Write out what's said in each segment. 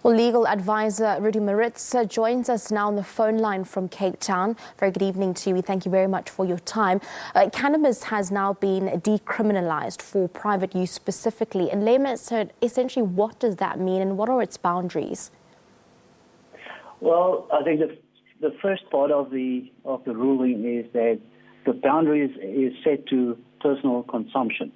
Well, legal advisor Rudy Maritz joins us now on the phone line from Cape Town. Very good evening to you. We thank you very much for your time. Cannabis has now been decriminalised for private use specifically. In layman's terms, essentially, what does that mean and what are its boundaries? Well, I think the first part of the ruling is that the boundaries is set to personal consumption.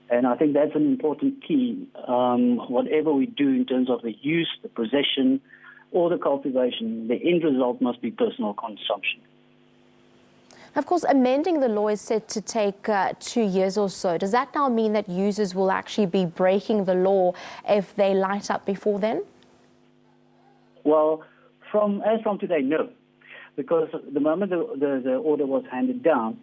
And I think that's an important key. Whatever we do in terms of the use, the possession, or the cultivation, the end result must be personal consumption. Of course, amending the law is set to take 2 years or so. Does that now mean that users will actually be breaking the law if they light up before then? Well, from today, no. Because the moment the order was handed down,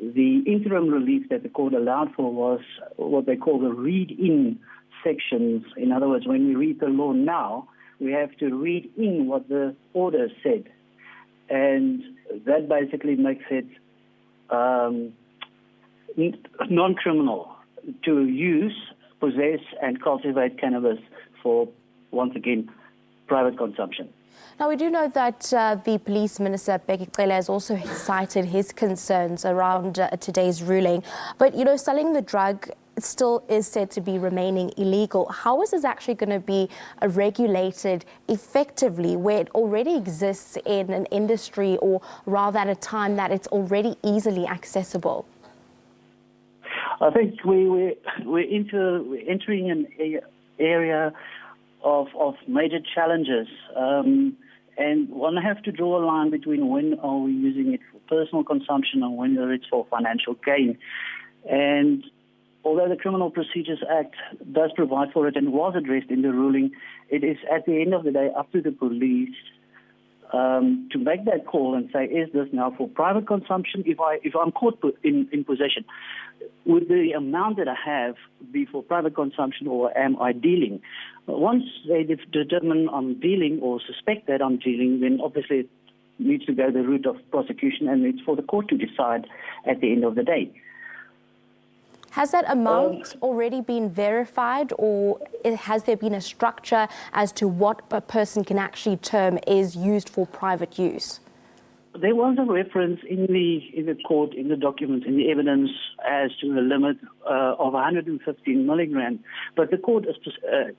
the interim relief that the court allowed for was what they call the read-in sections. In other words, when we read the law now, we have to read in what the order said. And that basically makes it non-criminal to use, possess, and cultivate cannabis for, once again, private consumption. Now, we do know that the Police Minister, Bheki Cele, has also cited his concerns around today's ruling. But, you know, selling the drug still is said to be remaining illegal. How is this actually going to be regulated effectively where it already exists in an industry, or rather at a time that it's already easily accessible? I think we're entering an area of major challenges. And one have to draw a line between when are we using it for personal consumption and when it's for financial gain. And although the Criminal Procedures Act does provide for it and was addressed in the ruling, it is at the end of the day up to the police to make that call and say, is this now for private consumption? If I'm caught in possession, would the amount that I have be for private consumption, or am I dealing? Once they determine I'm dealing or suspect that I'm dealing, then obviously it needs to go the route of prosecution, and it's for the court to decide at the end of the day. Has that amount already been verified, or has there been a structure as to what a person can actually term is used for private use? There was a reference in the court, in the documents, in the evidence as to the limit of 115 milligrams. But the court,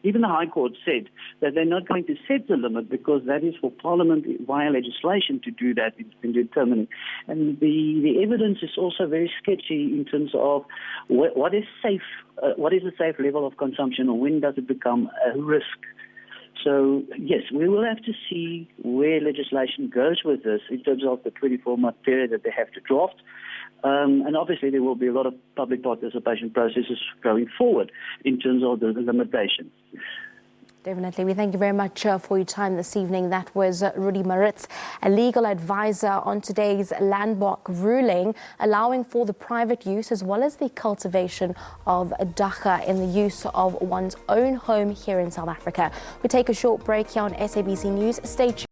even the High Court, said that they're not going to set the limit because that is for Parliament via legislation to do that in determining. And the evidence is also very sketchy in terms of what is safe, what is a safe level of consumption, or when does it become a risk. So, yes, we will have to see where legislation goes with this in terms of the 24-month period that they have to draft. And obviously there will be a lot of public participation processes going forward in terms of the limitations. Definitely. We thank you very much for your time this evening. That was Rudy Maritz, a legal advisor on today's landmark ruling, allowing for the private use as well as the cultivation of dagga in the use of one's own home here in South Africa. We take a short break here on SABC News. Stay tuned.